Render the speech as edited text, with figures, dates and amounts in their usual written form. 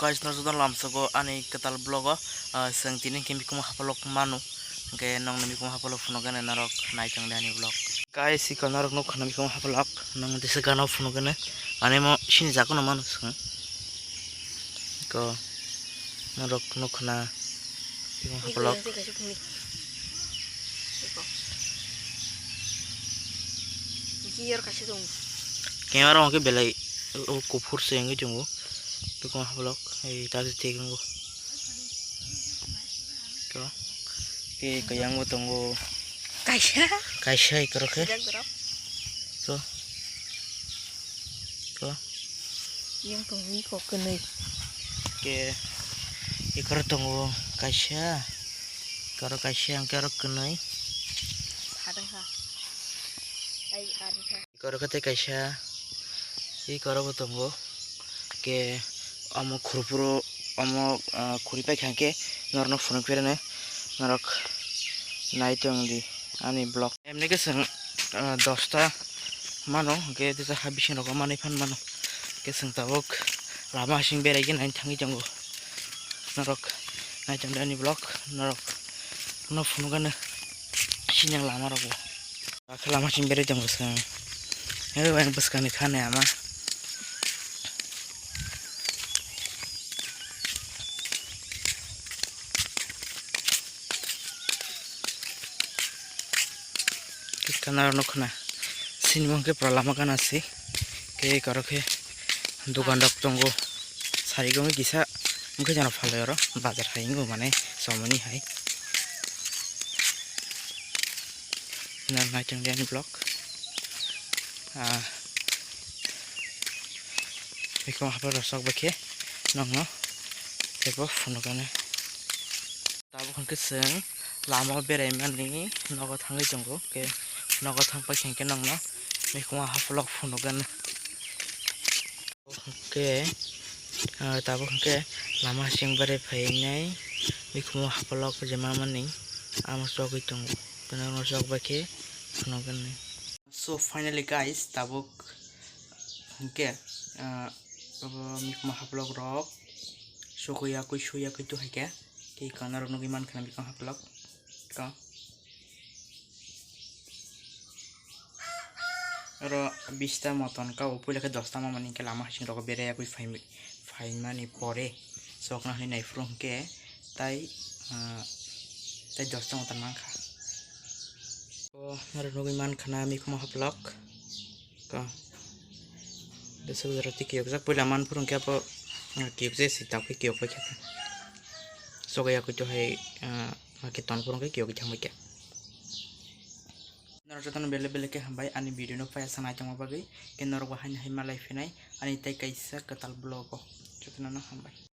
guys no jodon lamsago ani ketal blogo sang tini kimi kuma hapalok manu ke nong nami kuma hapalok funogane narok naitang dani blog guys iko narok no khana kuma hapalok nong dise gana funogane ani mo sini jakono manu sang ko narok no khana kuma hapalok Kemarin mungkin belai kupur sehingga jenggo, tukang blok, tadi tegenggo, kalau, yang tunggu, kaisha ikut ke, yang tunggu kok kene, ikut tunggu kaisha, kalau kaisha yang kerok kene, ikut kete kaisha. Ikaro tunggu ke amo kurupuro amo kuripai khangke norno phone perene narok naitong di ani blog emne ke sang 10ta mano ke disa habishin rok mani phan mano ke sang tabok lama sing berai ge nain thangi jango narok naitong ani blog narok no phone gane sinyang lama rok lama sing berai jango sang yang beskani khane ama Karena nukna sini mungkin perlama kan nasi ke karo ke dukan dok tunggu sari gue bisa mungkin jangan follow bazar hai gue mana somoni hai nah macam dia blog ikut apa rosok beke nong teko phone kan tabu kan keseng lama berai mani nogo thangai jonggo ke nogo thangpa khengke nongno mikuma haflok phunogan ke tabu ke lama sing bare phainai mikuma haflok jema mani amo sogoi tongo penang sok bake phunogan so finally guys tabu ke mikuma haflok rok sokoya koi soya koi to hake ke kanar no giman khana mikuma haflok ka Ro 20ta moton ka upule ke 10ta mani ke lama sing rok bere akui fain mani pore sokna ni nai from ke tai 10ta moton mangkha o mar no giman khana mi kuma blog ka desu roti ke jak pula man purung ke apa ke je sita ke ke apa ke so ga yakui to hai ke ton purung ke jang ke Narjatan bele ke hambai ani video no paya sana jama bagai ke norok bahan hai malai finai ani tai kaisa ketal blogo jotna no hambai